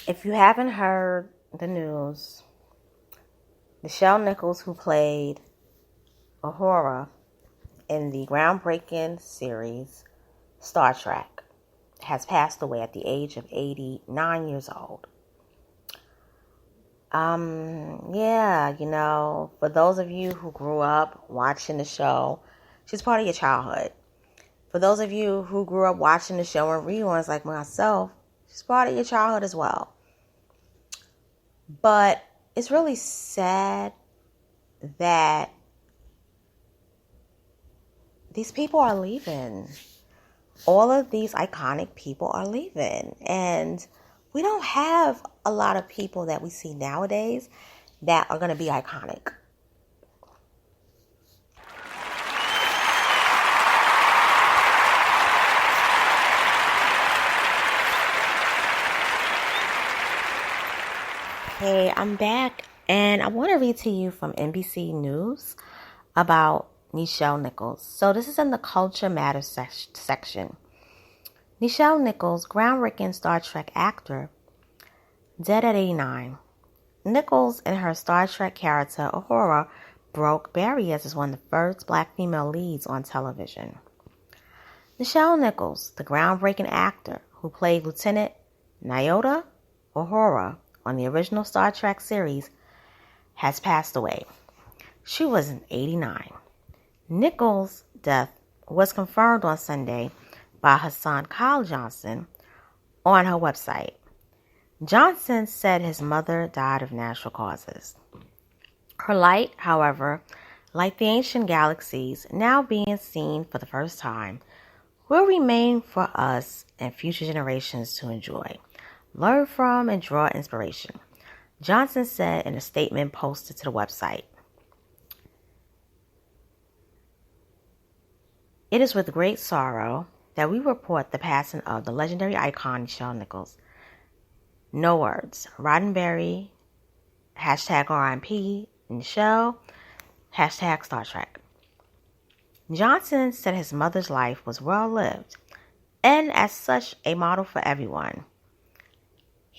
If you haven't heard the news, Nichelle Nichols, who played Uhura in the groundbreaking series Star Trek, has passed away at the age of 89 years old. For those of you who grew up watching the show, she's part of your childhood. For those of you who grew up watching the show in reruns like myself, she's part of your childhood as well. But it's really sad that these people are leaving. All of these iconic people are leaving. And we don't have a lot of people that we see nowadays that are going to be iconic. Hey, I'm back, and I want to read to you from NBC News about Nichelle Nichols. So this is in the Culture Matters section. Nichelle Nichols, groundbreaking Star Trek actor, dead at 89. Nichols and her Star Trek character, Uhura, broke barriers as one of the first black female leads on television. Nichelle Nichols, the groundbreaking actor who played Lt.Nyota, Uhura, on the original Star Trek series, has passed away. She was 89. Nichols' death was confirmed on Sunday by her son Kyle Johnson on her website. Johnson said his mother died of natural causes. Her light, however, like the ancient galaxies now being seen for the first time, will remain for us and future generations to enjoy, learn from, and draw inspiration, Johnson said in a statement posted to the website. It is with great sorrow that we report the passing of the legendary icon Nichelle Nichols. No words. Roddenberry, #RIP, Nichelle, #Star Trek. Johnson said his mother's life was well-lived and as such a model for everyone.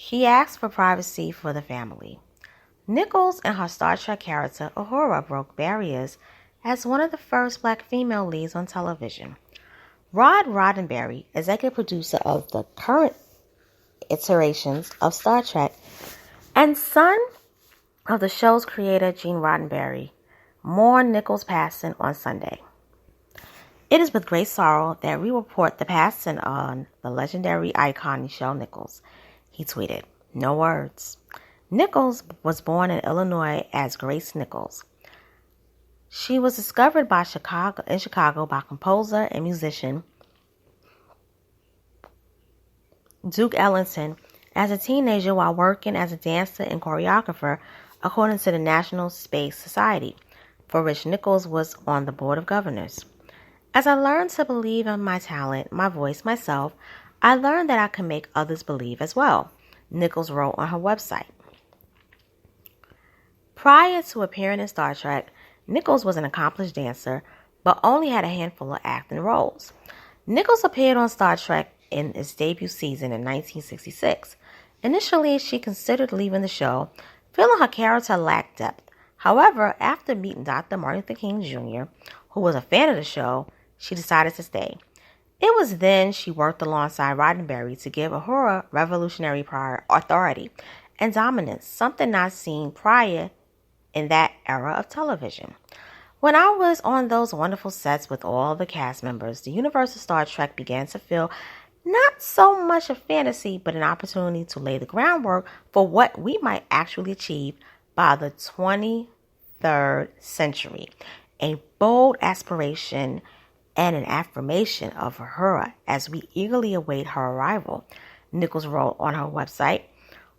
He asked for privacy for the family. Nichols and her Star Trek character Uhura broke barriers as one of the first black female leads on television. Rod Roddenberry, executive producer of the current iterations of Star Trek and son of the show's creator Gene Roddenberry, mourned Nichols' passing on Sunday. It is with great sorrow that we report the passing on the legendary icon Nichelle Nichols. He tweeted, no words. Nichols was born in Illinois as Grace Nichols. She was discovered in Chicago by composer and musician Duke Ellington as a teenager while working as a dancer and choreographer, according to the National Space Society, for which Nichols was on the board of governors. As I learned to believe in my talent, my voice, myself, I learned that I can make others believe as well, Nichols wrote on her website. Prior to appearing in Star Trek, Nichols was an accomplished dancer, but only had a handful of acting roles. Nichols appeared on Star Trek in its debut season in 1966. Initially, she considered leaving the show, feeling her character lacked depth. However, after meeting Dr. Martin Luther King Jr., who was a fan of the show, she decided to stay. It was then she worked alongside Roddenberry to give Uhura revolutionary authority and dominance, something not seen prior in that era of television. When I was on those wonderful sets with all the cast members, the universe of Star Trek began to feel not so much a fantasy, but an opportunity to lay the groundwork for what we might actually achieve by the 23rd century. A bold aspiration and an affirmation of Uhura as we eagerly await her arrival, Nichols wrote on her website.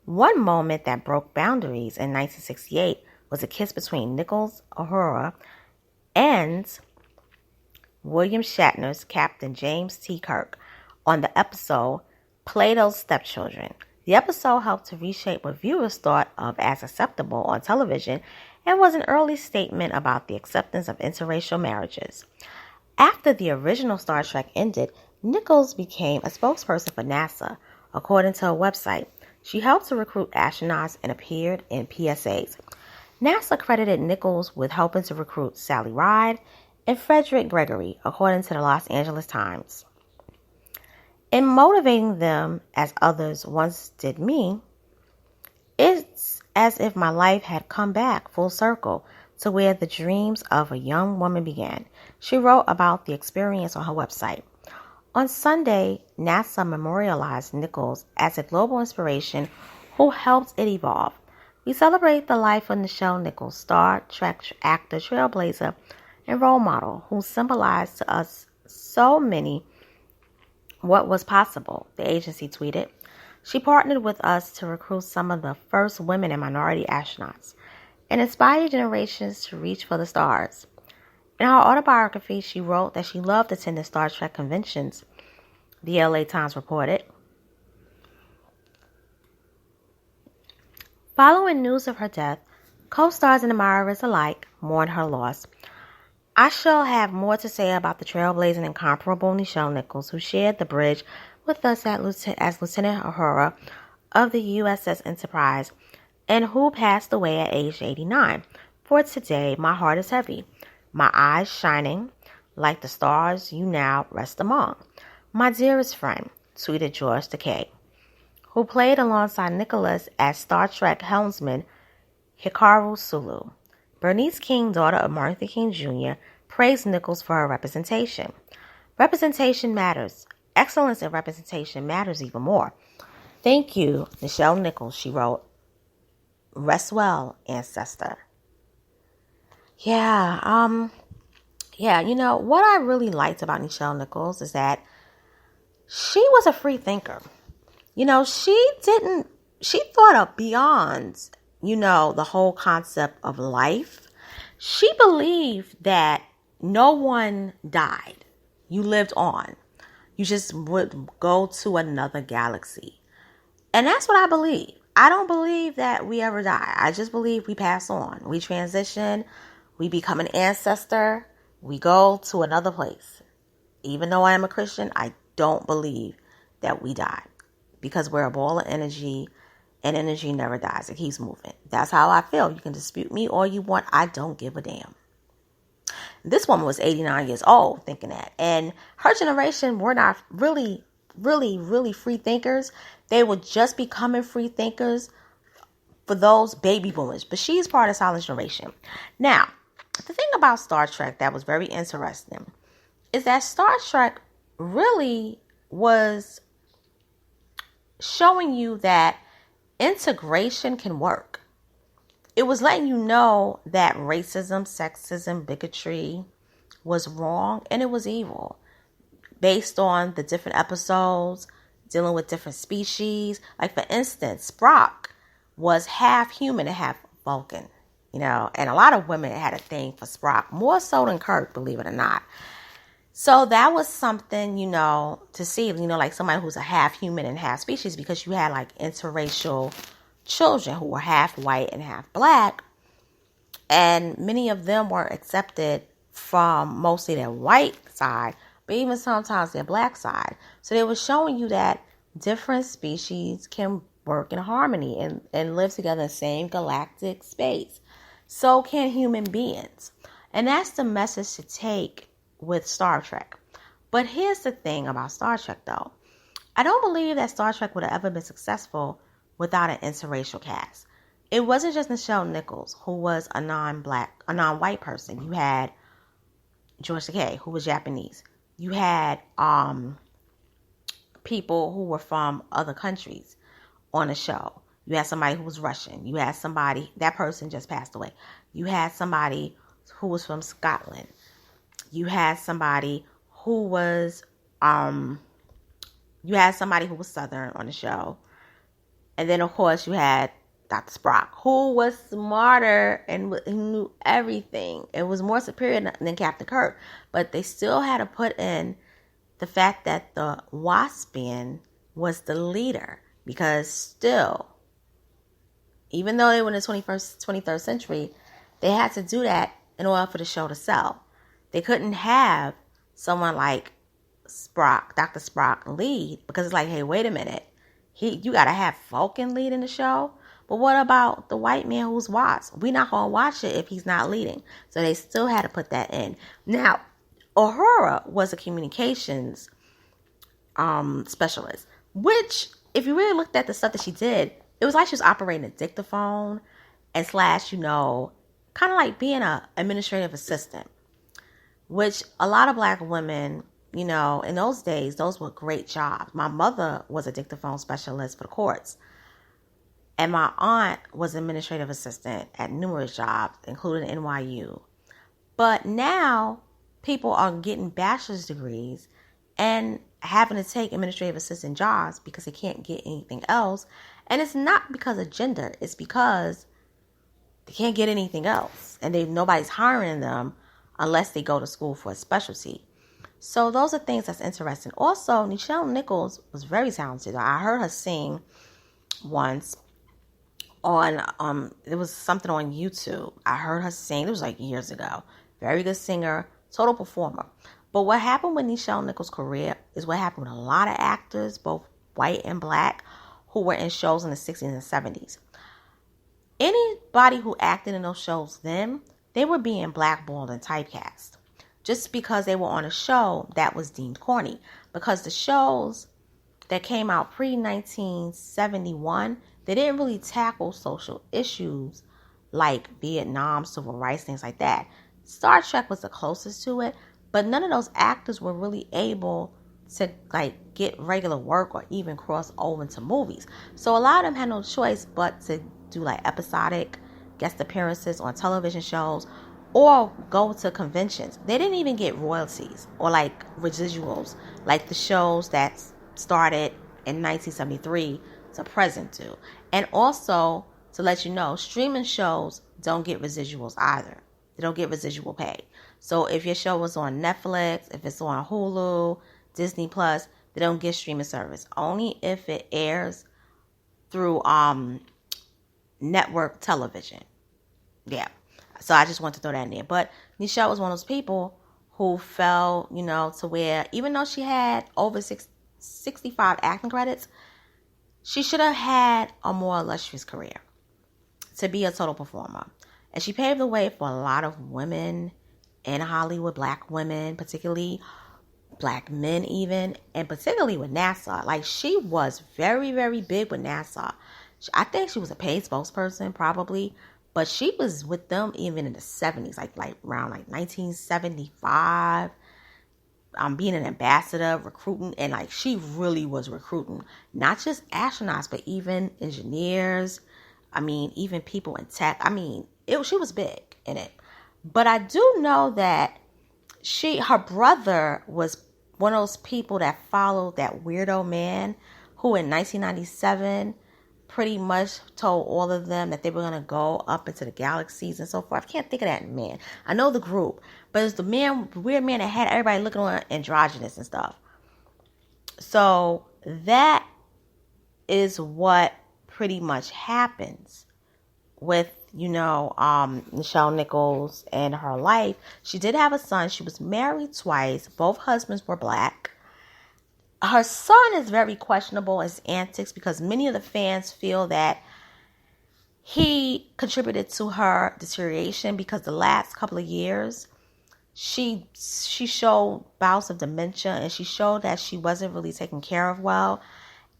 One moment that broke boundaries in 1968 was a kiss between Nichols, Uhura, and William Shatner's Captain James T. Kirk on the episode Plato's Stepchildren. The episode helped to reshape what viewers thought of as acceptable on television and was an early statement about the acceptance of interracial marriages. After the original Star Trek ended, Nichols became a spokesperson for NASA, according to her website. She helped to recruit astronauts and appeared in PSAs. NASA credited Nichols with helping to recruit Sally Ride and Frederick Gregory, according to the Los Angeles Times. In motivating them as others once did me, it's as if my life had come back full circle to where the dreams of a young woman began. She wrote about the experience on her website. On Sunday, NASA memorialized Nichols as a global inspiration who helped it evolve. We celebrate the life of Nichelle Nichols, Star Trek actor, trailblazer, and role model, who symbolized to us so many what was possible, the agency tweeted. She partnered with us to recruit some of the first women and minority astronauts and inspire generations to reach for the stars. In her autobiography, she wrote that she loved attending Star Trek conventions, the LA Times reported. Following news of her death, co-stars and admirers alike mourned her loss. I shall have more to say about the trailblazing and incomparable Nichelle Nichols, who shared the bridge with us as Lieutenant Uhura of the USS Enterprise, and who passed away at age 89. For today, my heart is heavy, my eyes shining like the stars you now rest among. My dearest friend, tweeted George Takei, who played alongside Nicholas as Star Trek helmsman Hikaru Sulu. Bernice King, daughter of Martin Luther King Jr., praised Nichols for her representation. Representation matters. Excellence in representation matters even more. Thank you, Nichelle Nichols, she wrote. Rest well, ancestor. Yeah, what I really liked about Nichelle Nichols is that she was a free thinker. She thought of beyond, the whole concept of life. She believed that no one died. You lived on. You just would go to another galaxy. And that's what I believe. I don't believe that we ever die. I just believe we pass on. We transition. We become an ancestor. We go to another place. Even though I am a Christian, I don't believe that we die. Because we're a ball of energy, and energy never dies. It keeps moving. That's how I feel. You can dispute me all you want. I don't give a damn. This woman was 89 years old thinking that. And her generation were not really, really, really free thinkers. They were just becoming free thinkers for those baby boomers. But she's part of Silent Generation. Now, the thing about Star Trek that was very interesting is that Star Trek really was showing you that integration can work. It was letting you know that racism, sexism, bigotry was wrong and it was evil. Based on the different episodes dealing with different species. Like, for instance, Spock was half human and half Vulcan. And a lot of women had a thing for Spock. More so than Kirk, believe it or not. So that was something, to see, like somebody who's a half human and half species, because you had like interracial children who were half white and half black. And many of them were accepted from mostly their white side, but even sometimes their black side. So they were showing you that different species can work in harmony and live together in the same galactic space. So can human beings. And that's the message to take with Star Trek. But here's the thing about Star Trek, though. I don't believe that Star Trek would have ever been successful without an interracial cast. It wasn't just Nichelle Nichols, who was a non-white person. You had George Takei, who was Japanese. You had people who were from other countries on the show. You had somebody who was Russian. You had somebody, that person just passed away. You had somebody who was from Scotland. You had somebody who was Southern on the show. And then, of course, you had Dr. Spock, who was smarter and who knew everything. It was more superior than Captain Kirk. But they still had to put in the fact that the Waspian was the leader. Because still, even though they were in the 23rd century, they had to do that in order for the show to sell. They couldn't have someone like Spock, Dr. Spock, lead, because it's like, hey, wait a minute. You gotta have Vulcan leading the show. But what about the white man who's Watts? We're not gonna watch it if he's not leading. So they still had to put that in. Now, Uhura was a communications specialist, which, if you really looked at the stuff that she did, it was like she was operating a dictaphone and slash, kind of like being an administrative assistant, which a lot of black women, in those days, those were great jobs. My mother was a dictaphone specialist for the courts. And my aunt was an administrative assistant at numerous jobs, including NYU. But now people are getting bachelor's degrees and having to take administrative assistant jobs because they can't get anything else. And it's not because of gender. It's because they can't get anything else. And nobody's hiring them unless they go to school for a specialty. So those are things that's interesting. Also, Nichelle Nichols was very talented. I heard her sing once on it was something on YouTube. I heard her sing. It was like years ago. Very good singer, total performer. But what happened with Nichelle Nichols' career is what happened with a lot of actors, both white and black, who were in shows in the 60s and 70s. Anybody who acted in those shows then, they were being blackballed and typecast just because they were on a show that was deemed corny. Because the shows that came out pre-1971, they didn't really tackle social issues like Vietnam, civil rights, things like that. Star Trek was the closest to it, but none of those actors were really able to get regular work or even cross over into movies. So a lot of them had no choice but to do episodic guest appearances on television shows or go to conventions. They didn't even get royalties or residuals like the shows that started in 1973 to present do. And also, to let you know, streaming shows don't get residuals either. They don't get residual pay. So if your show was on Netflix, if it's on Hulu, Disney Plus, they don't get streaming service. Only if it airs through network television. Yeah. So I just want to throw that in there. But Nichelle was one of those people who fell, to where even though she had over 65 acting credits, she should have had a more illustrious career to be a total performer. And she paved the way for a lot of women in Hollywood, black women, particularly black men even, and particularly with NASA. She was very, very big with NASA. I think she was a paid spokesperson probably, but she was with them even in the 70s, around 1975. Being an ambassador, recruiting, and she really was recruiting not just astronauts, but even engineers. Even people in tech. She was big in it. But I do know that her brother was one of those people that followed that weirdo man who in 1997 pretty much told all of them that they were going to go up into the galaxies and so forth. I can't think of that man. I know the group, but it's the weird man that had everybody looking on androgynous and stuff. So that is what pretty much happens with, Nichelle Nichols and her life. She did have a son. She was married twice. Both husbands were black. Her son is very questionable in his antics because many of the fans feel that he contributed to her deterioration because the last couple of years she showed bouts of dementia and she showed that she wasn't really taken care of well.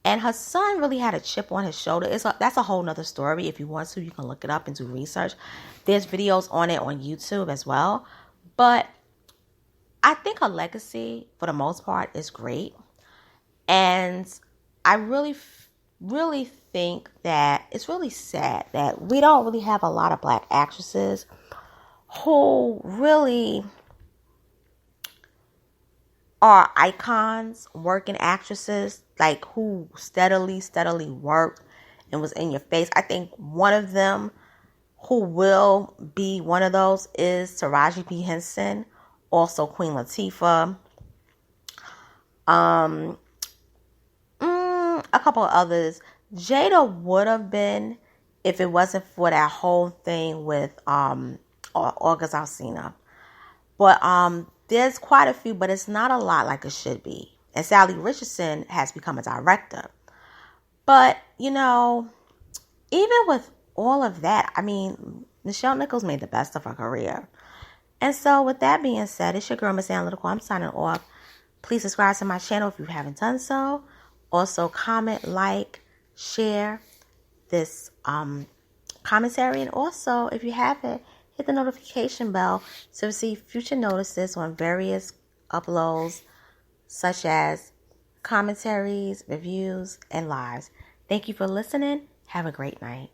And her son really had a chip on his shoulder. That's a whole nother story. If you want to, you can look it up and do research. There's videos on it on YouTube as well. But I think her legacy, for the most part, is great. And I really, really think that it's really sad that we don't really have a lot of black actresses who really are icons, working actresses, who steadily worked and was in your face. I think one of them who will be one of those is Taraji P. Henson, also Queen Latifah. A couple of others. Jada would have been if it wasn't for that whole thing with August Alsina. But there's quite a few, but it's not a lot like it should be. And Sally Richardson has become a director. But, even with all of that, I mean, Nichelle Nichols made the best of her career. And so with that being said, it's your girl, Miss Analytical. I'm signing off. Please subscribe to my channel if you haven't done so. Also comment, like, share this commentary. And also, if you haven't, hit the notification bell to receive future notices on various uploads such as commentaries, reviews, and lives. Thank you for listening. Have a great night.